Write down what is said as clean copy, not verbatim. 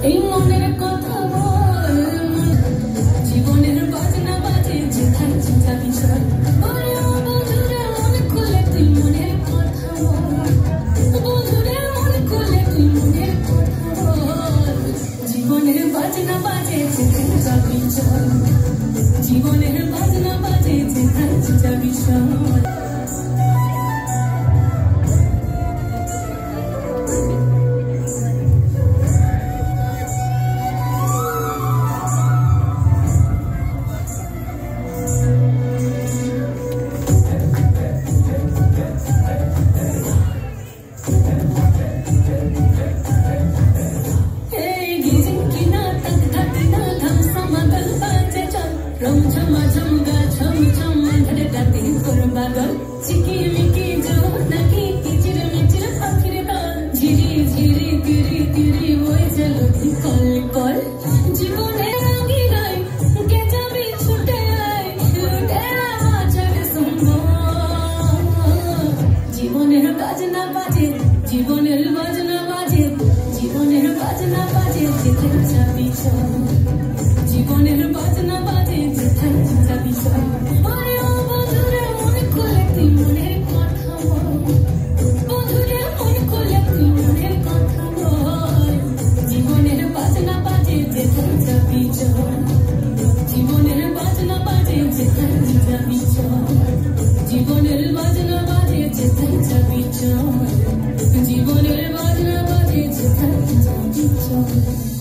এই মনের কথা বল জীবনের বাজনা বাজে যেখানে যাবি চল বন্ধুরে মন খুলে তুই মনের কথা বল বন্ধুরে মন খুলে তুই মনের কথা বল জীবনের বাজনা বাজে যেখানে যাবি চল জীবনের বাজনা বাজে যেখানে যাবি চল रम झमा झमगा झम झम धड़का दिन कर बागल चिकी मिकी जो नकी किचिर मिचिर आखिर का झिरी झिरी तिरी तिरी ওই চলো কল কল জীবনে রাগি গাই কে যাবি ছুটে আয় ছুটে আছার সম্ভব জীবনের বাজনা বাজে জীবনের বাজনা বাজে জীবনের বাজনা বাজে যেখানে যাবি চল জীবনের বাজনা বাজে যেখানে যাবি চল বন্ধুরে মন খুলে তুই মনের কথা বল বন্ধুরে মন খুলে তুই মনের কথা বল জীবনের বাজনা বাজে যেখানে যাবি চল জীবনের বাজনা বাজে যেখানে যাবি চল জীবনের বাজনা বাজে যেখানে যাবি চল জীবনের বাজনা বাজে যেখানে যাবি চল